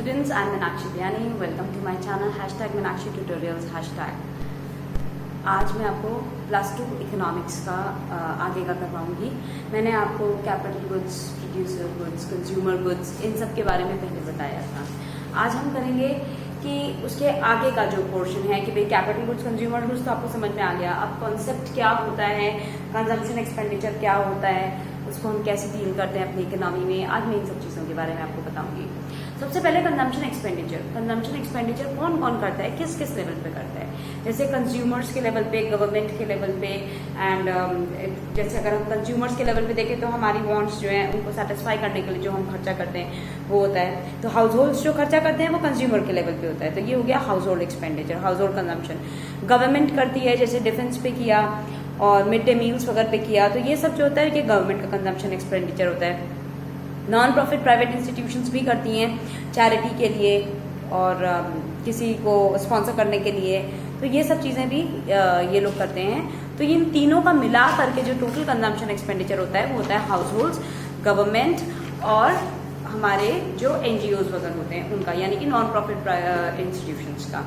students, I'm Meenakshi Biyani. Welcome to my channel #Meenakshi Tutorials #. आज मैं आपको +2 economics का आगे का करवाऊंगी। मैंने आपको capital goods, producer goods, consumer goods in सब के बारे में पहले बताया था। आज हम करेंगे कि उसके आगे का जो पोर्शन है कि भाई कैपिटल गुड्स, कंज्यूमर गुड्स तो आपको समझ में आ गया। अब कॉन्सेप्ट क्या होता है, कंजम्पशन एक्सपेंडिचर क्या होता है, उसको हम कैसे डील करते हैं अपनी इकोनॉमी में, आज मैं इन सब चीज़ों के बारे में आपको बताऊंगी। सबसे पहले कंजम्पशन एक्सपेंडिचर। कंजम्पशन एक्सपेंडिचर कौन कौन करता है, किस किस लेवल पे करता है? जैसे कंज्यूमर्स के लेवल पे, गवर्नमेंट के लेवल पे एंड जैसे अगर हम कंज्यूमर्स के लेवल पे देखें तो हमारी वांट्स जो है उनको सेटिस्फाई करने के लिए जो हम खर्चा करते हैं वो होता है। तो हाउस होल्ड्स जो खर्चा करते हैं वो कंज्यूमर के लेवल पे होता है। तो ये हो गया house hold expenditure, house hold consumption. Government करती है, जैसे डिफेंस पे किया और मिड डे मील्स वगैरह पे किया, तो ये सब जो होता है कि गवर्नमेंट का कंजम्पशन एक्सपेंडिचर होता है। नॉन प्रॉफिट प्राइवेट इंस्टीट्यूशंस भी करती हैं चैरिटी के लिए और किसी को स्पॉन्सर करने के लिए, तो ये सब चीज़ें भी ये लोग करते हैं। तो इन तीनों का मिला करके जो टोटल कंजम्पशन एक्सपेंडिचर होता है वो होता है हाउस होल्ड्स, गवर्नमेंट और हमारे जो NGOs वगैरह होते हैं उनका, यानी कि नॉन प्रॉफिट इंस्टीट्यूशंस का।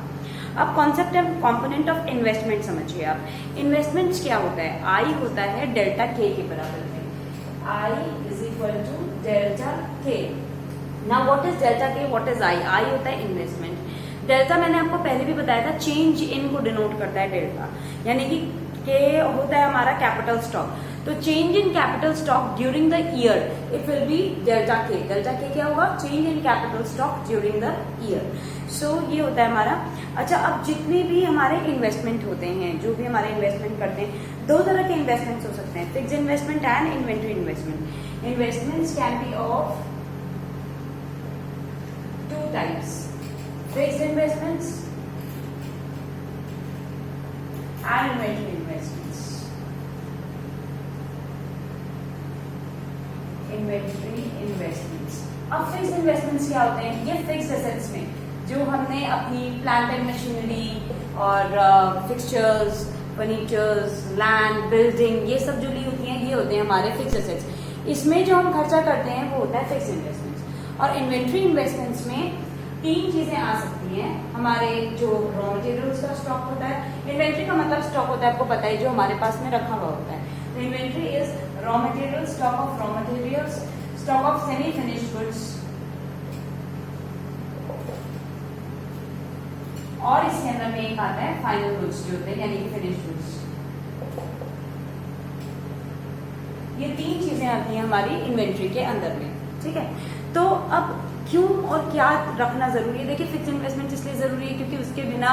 अब कॉन्सेप्ट है कंपोनेंट ऑफ इन्वेस्टमेंट समझिए आप। इन्वेस्टमेंट्स क्या होता है? आई होता है डेल्टा के बराबर में, I is equal to delta के। नाउ व्हाट इज डेल्टा के, व्हाट इज आई? आई होता है इन्वेस्टमेंट। डेल्टा मैंने आपको पहले भी बताया था, चेंज इन को डिनोट करता है डेल्टा, यानी कि के होता है हमारा कैपिटल स्टॉक। तो change in capital stock during the year it will be delta K. Delta K क्या होगा? Change in capital stock during the year. So ये होता है हमारा। अच्छा, अब जितने भी हमारे इन्वेस्टमेंट होते हैं, जो भी हमारे इन्वेस्टमेंट करते हैं, दो तरह के इन्वेस्टमेंट्स हो सकते हैं, fixed investment and inventory investment. Investments can be of two types, fixed investments and inventory investments. Inventory investments. अब फिक्स्ड इन्वेस्टमेंट्स क्या होते हैं? ये फिक्स्ड एसेट्स में जो हमने अपनी प्लांट एंड मशीनरी और फिक्सचर्स, फर्नीचर्स, लैंड, बिल्डिंग, ये सब जो ली होती हैं, ये होते हैं हमारे फिक्स्ड एसेट्स। इसमें जो हम खर्चा करते हैं वो होता है फिक्स्ड इन्वेस्टमेंट्स। और इन्वेंटरी इन्वेस्टमेंट्स में तीन चीजें आ सकती हैं। हमारे जो रॉ मटेरियल्स का स्टॉक होता है, इन्वेंट्री का मतलब स्टॉक होता है, आपको पता है, जो हमारे पास में रखा हुआ होता है। तो inventory is raw material, stock of raw materials, stock of semi finished goods, और इसके अंदर में एक आता है फाइनल गुड्स जो होते हैं, यानी कि फिनिश्ड गुड्स। ये तीन चीजें आती हैं हमारी इन्वेंट्री के अंदर में, ठीक है। तो अब क्यों और क्या रखना जरूरी है? देखिए, फिक्स्ड इन्वेस्टमेंट इसलिए जरूरी है क्योंकि उसके बिना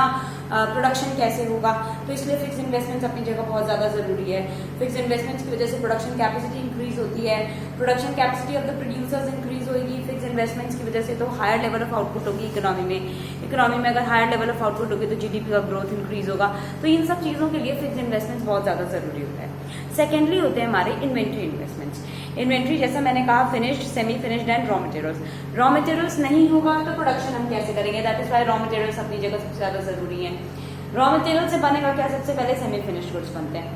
प्रोडक्शन कैसे होगा, तो इसलिए फिक्स्ड इन्वेस्टमेंट्स अपनी जगह बहुत ज्यादा जरूरी है। फिक्स्ड इन्वेस्टमेंट्स की वजह से प्रोडक्शन कैपेसिटी इंक्रीज होती है, production capacity of the producers increase होगी फिक्स्ड इन्वेस्टमेंट्स की वजह से, तो हायर लेवल ऑफ आउटपुट होगी इकोनॉमी में। इकोनॉमी में अगर हायर लेवल ऑफ आउटपुट होगी तो GDP का ग्रोथ इंक्रीज होगा। तो इन सब चीजों के लिए फिक्स्ड इन्वेस्टमेंट्स बहुत ज्यादा जरूरी होता है। सेकेंडली होते हैं हमारे इन्वेंट्री इन्वेस्टमेंट्स। इन्वेंट्री जैसा मैंने कहा, finished, semi finished and raw materials. Raw materials नहीं होगा तो प्रोडक्शन हम कैसे करेंगे? That is why raw materials अपनी जगह सबसे ज्यादा जरूरी है। रॉ मटेरियल से बनेगा क्या? सबसे पहले सेमी फिनिश्ड गुड्स बनते हैं,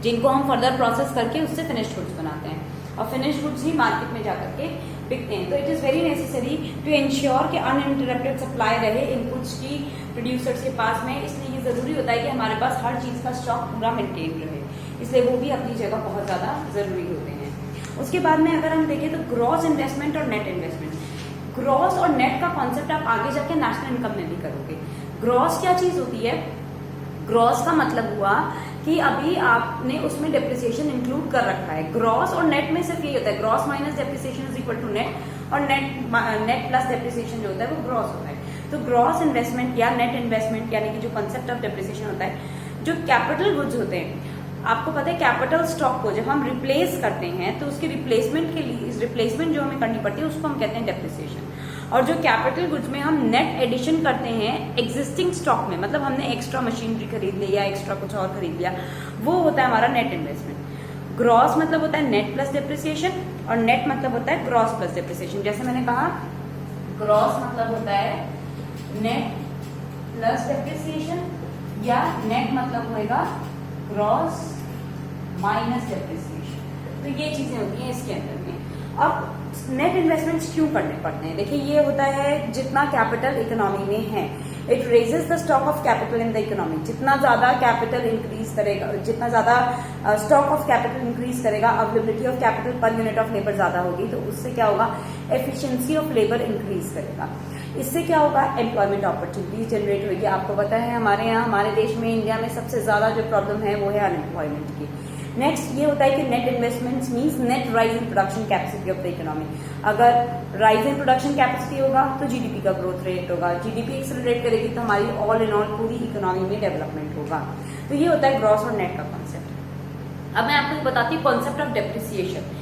जिनको हम फर्दर प्रोसेस करके उससे फिनिश्ड गुड्स बनाते हैं, और फिनिश्ड गुड्स ही मार्केट में जाकर के बिकते हैं। तो it is very necessary to ensure कि अनइंटरप्टेड सप्लाई रहे इनपुट्स की प्रोड्यूसर्स के पास में। इसलिए ये जरूरी होता है कि हमारे पास हर चीज का स्टॉक पूरा मेंटेन रहे, इसलिए वो भी अपनी जगह बहुत ज्यादा जरूरी होते हैं। उसके बाद में अगर हम देखें तो ग्रॉस इन्वेस्टमेंट और नेट इन्वेस्टमेंट। ग्रॉस और नेट का कॉन्सेप्ट आप आगे जाके नेशनल इनकम में भी करोगे। ग्रॉस क्या चीज होती है? ग्रॉस का मतलब हुआ कि अभी आपने उसमें डेप्रिसिएशन इंक्लूड कर रखा है। ग्रॉस और नेट में सिर्फ ये होता है, gross minus depreciation is equal to net, और नेट प्लस डेप्रिसिएशन जो होता है वो ग्रॉस होता है। तो ग्रॉस इन्वेस्टमेंट या नेट इन्वेस्टमेंट, यानी कि जो कंसेप्ट ऑफ डेप्रिसिएशन होता है, जो कैपिटल गुड्स होते हैं, आपको पता है कैपिटल स्टॉक को जब हम रिप्लेस करते हैं तो उसकी रिप्लेसमेंट के लिए, रिप्लेसमेंट जो हमें करनी पड़ती है उसको हम कहते हैं डेप्रिसिएशन। और जो कैपिटल गुड्स में हम नेट एडिशन करते हैं एग्जिस्टिंग स्टॉक में, मतलब हमने एक्स्ट्रा मशीनरी खरीद ली या एक्स्ट्रा कुछ और खरीद लिया, वो होता है हमारा नेट इन्वेस्टमेंट। ग्रॉस मतलब होता है नेट प्लस डेप्रिसिएशन, और नेट मतलब होता है ग्रॉस प्लस डेप्रिसिएशन। जैसे मैंने कहा, ग्रॉस मतलब होता है नेट प्लस डेप्रिसिएशन, या नेट मतलब होएगा ग्रॉस माइनस डेप्रिसिएशन। तो ये चीजें होती हैं इसके अंदर में। अब नेट इन्वेस्टमेंट्स क्यों करने पड़ते हैं? देखिए, ये होता है जितना कैपिटल इकोनॉमी में है, it raises the stock of capital in the economy. जितना ज्यादा कैपिटल इंक्रीज करेगा, जितना ज्यादा स्टॉक ऑफ कैपिटल इंक्रीज करेगा, availability of capital per unit of labour ज्यादा होगी, तो उससे क्या होगा, एफिशिएंसी ऑफ लेबर इंक्रीज करेगा। इससे क्या होगा, एम्प्लॉयमेंट अपॉर्चुनिटीज जनरेट होगी। आपको पता है हमारे यहाँ, हमारे देश में, इंडिया में सबसे ज्यादा जो प्रॉब्लम है वो है अनएम्प्लॉयमेंट की। नेक्स्ट ये होता है कि net investments means net rise in production capacity of the economy. अगर राइज इन प्रोडक्शन कैपेसिटी होगा तो जीडीपी का ग्रोथ रेट होगा, जीडीपी एक्सेलरेट करेगी तो हमारी ऑल इन ऑल पूरी इकोनॉमी में डेवलपमेंट होगा। तो ये होता है ग्रॉस और नेट का कॉन्सेप्ट। अब मैं आपको बताती हूँ कॉन्सेप्ट ऑफ डेप्रिसिएशन।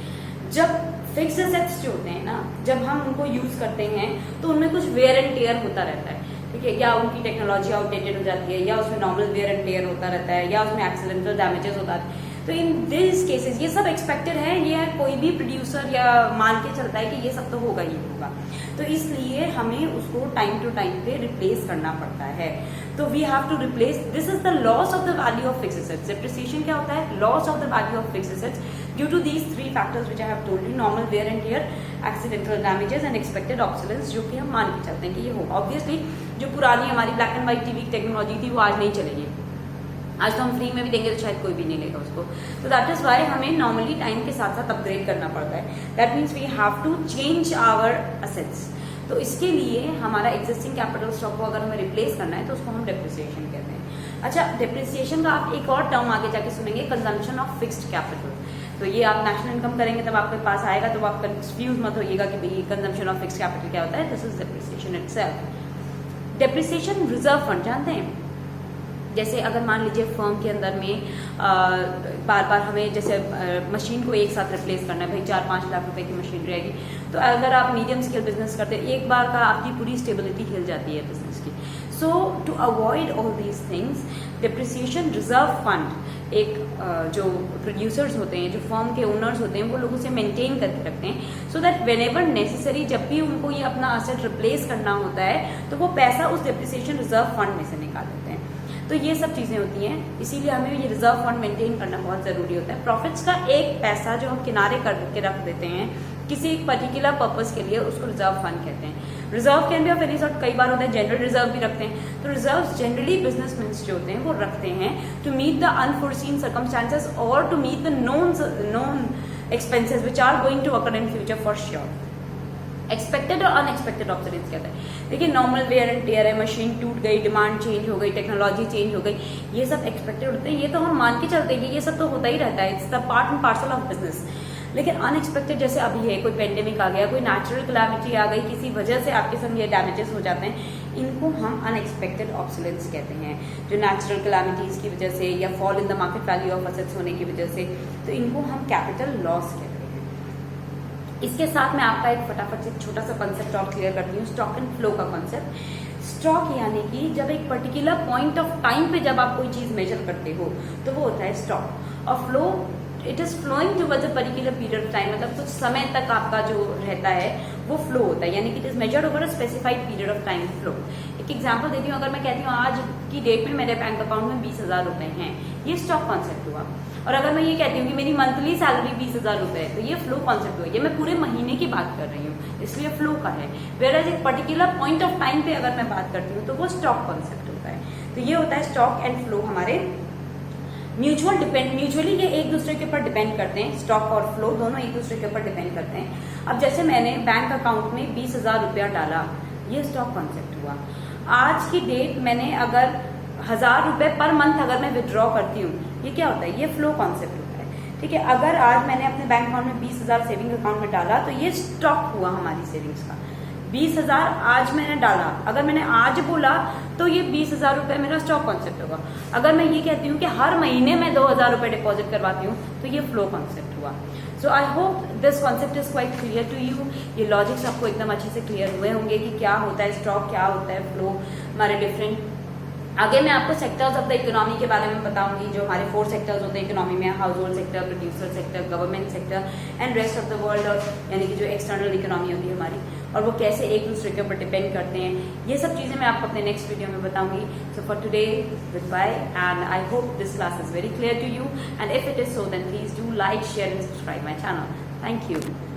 जब फिक्स्ड एसेट्स जो होते हैं ना, जब हम उनको यूज करते हैं तो उनमें कुछ वेयर एंड टेयर होता रहता है, ठीक है, या उनकी टेक्नोलॉजी आउटडेटेड हो जाती है, या उसमें नॉर्मल वेयर एंड टेयर होता रहता है, या उसमें एक्सीडेंटल डैमेजेस होता है। तो इन दिस केसेस ये सब एक्सपेक्टेड है, ये कोई भी प्रोड्यूसर या मान के चलता है कि ये सब तो होगा ही होगा, तो इसलिए हमें उसको टाइम टू टाइम पे रिप्लेस करना पड़ता है। तो we have to replace, this is the loss of the value of fixed assets. Depreciation क्या होता है, loss of the value of fixed assets due to these three factors which I have told you, normal wear and tear, accidental damages and expected obsolescence, जो कि हम मान के चलते हैं कि ये होगा। ऑब्वियसली जो पुरानी हमारी black and white TV technology थी वो आज नहीं चलेगी, आज तो हम फ्री में भी देंगे तो शायद कोई भी नहीं लेगा उसको। तो दैट इज वाई हमें नॉर्मली टाइम के साथ साथ अपग्रेड करना पड़ता है। That means we have to change our assets. तो इसके लिए हमारा एग्जिस्टिंग कैपिटल स्टॉक को अगर हमें रिप्लेस करना है तो उसको हम डेप्रिसिएशन कहते हैं। अच्छा, डेप्रिसिएशन का आप एक और टर्म आगे जाके सुनेंगे, कंजम्पशन ऑफ फिक्स्ड कैपिटल। तो ये आप नेशनल इनकम करेंगे तब आपके पास आएगा, तो आप कंफ्यूज मत होइएगा कि भाई कंजम्पशन ऑफ फिक्स्ड कैपिटल क्या होता है। This is depreciation itself. Depreciation reserve fund जानते हैं, जैसे अगर मान लीजिए फर्म के अंदर में बार बार हमें जैसे मशीन को एक साथ रिप्लेस करना है, भाई 4-5 लाख रुपए की मशीन रहेगी, तो अगर आप मीडियम स्केल बिजनेस करते हैं, एक बार का आपकी पूरी स्टेबिलिटी हिल जाती है बिजनेस की। So to avoid all these things, depreciation reserve fund एक जो प्रोड्यूसर्स होते हैं, जो फर्म के ओनर्स होते हैं, वो लोग उसे मेंटेन करके रखते हैं, so that when ever necessary, जब भी उनको ये अपना असेट रिप्लेस करना होता है तो वो पैसा उस डेप्रिसिएशन रिजर्व फंड में से निकाल देते हैं। तो ये सब चीजें होती हैं, इसीलिए हमें ये रिजर्व फंड मेंटेन करना बहुत जरूरी होता है। प्रॉफिट्स का एक पैसा जो हम किनारे करके रख देते हैं किसी एक पर्टिकुलर पर्पस के लिए, उसको रिजर्व फंड कहते हैं। Reserve can be of any sort, कई बार होता है जनरल रिजर्व भी रखते हैं। तो रिजर्व जनरली बिजनेसमैन जो होते हैं वो रखते हैं to meet the unforeseen circumstances और to meet the known expenses which are going to occur in future for sure. Expected और अनएक्सपेक्टेड ऑब्सोलेंस कहते हैं। देखिए, नॉर्मल वेयर एंड टेयर है, मशीन टूट गई, डिमांड चेंज हो गई, टेक्नोलॉजी चेंज हो गई, ये सब एक्सपेक्टेड होते हैं, ये तो हम मान के चलते हैं कि ये सब तो होता ही रहता है, it's the part and parcel of business. लेकिन अनएक्सपेक्टेड जैसे अभी है, कोई पेंडेमिक आ गया, कोई नेचुरल कैलामिटी आ गई, किसी वजह से आपके संग ये डैमेजेस हो जाते हैं, इनको हम अनएक्सपेक्टेड ऑब्सोलेंस कहते हैं। जो नेचुरल कैलामिटीज की वजह से या fall in the market value of assets होने की वजह से, तो इनको हम कैपिटल लॉस कहते हैं। इसके साथ मैं आपका एक फटाफट से छोटा सा कॉन्सेप्ट और क्लियर करती हूँ, स्टॉक एंड फ्लो का कॉन्सेप्ट। स्टॉक यानी कि जब एक पर्टिकुलर पॉइंट ऑफ टाइम पे जब आप कोई चीज मेजर करते हो तो वो होता है स्टॉक। और flow, it is flowing towards a particular period of time, मतलब कुछ समय तक आपका जो रहता है वो फ्लो होता है, यानी कि it is measured over a specified period of time flow. एक एग्जांपल देती हूँ, अगर मैं कहती हूँ आज की डेट में मेरे बैंक अकाउंट में 20,000 रुपए हैं, ये स्टॉक कॉन्सेप्ट हुआ। और अगर मैं ये कहती हूँ कि मेरी मंथली सैलरी 20,000 रुपए है, तो ये फ्लो कॉन्सेप्ट हुआ। ये मैं पूरे महीने की बात कर रही हूँ, इसलिए फ्लो का है। वेयर एक पर्टिकुलर पॉइंट ऑफ टाइम पे अगर मैं बात करती हूँ तो वो स्टॉक कॉन्सेप्ट होता है। तो ये होता है स्टॉक एंड फ्लो हमारे म्यूचुअली ये एक दूसरे के ऊपर डिपेंड करते हैं। स्टॉक और फ्लो दोनों एक दूसरे के ऊपर डिपेंड करते हैं। अब जैसे मैंने बैंक अकाउंट में 20,000 रुपया डाला, ये स्टॉक कॉन्सेप्ट हुआ। आज की डेट मैंने अगर 1,000 रुपए पर मंथ अगर मैं विड्रॉ करती हूँ, ये क्या होता है, ये फ्लो कॉन्सेप्ट होता है। ठीक है, अगर आज मैंने अपने बैंक अकाउंट में 20,000 सेविंग अकाउंट में डाला तो ये स्टॉक हुआ हमारी सेविंग्स का। 20,000 आज मैंने डाला, अगर मैंने आज बोला तो ये 20,000 रुपए मेरा स्टॉक कॉन्सेप्ट होगा। अगर मैं ये कहती हूँ कि हर महीने में 2,000 रुपए डिपॉजिट करवाती हूँ तो ये फ्लो कॉन्सेप्ट हुआ। So I hope this concept is quite clear to you. ये लॉजिक्स आपको एकदम अच्छे से क्लियर हुए होंगे कि क्या होता है स्टॉक, क्या होता है फ्लो, हमारे डिफरेंट। आगे मैं आपको सेक्टर्स ऑफ द इकोनॉमी के बारे में बताऊंगी, जो हमारे 4 सेक्टर्स होते हैं इकोनॉमी में, house hold sector, producer sector, government sector and rest of the world, और यानी कि जो एक्सटर्नल इकोनॉमी होती है हमारी, और वो कैसे एक दूसरे के ऊपर डिपेंड करते हैं। ये सब चीजें मैं आपको अपने नेक्स्ट वीडियो में बताऊंगी। So for today, good bye, and I hope this class is very clear to you, and if it is so then please do like, share and subscribe my channel. Thank you.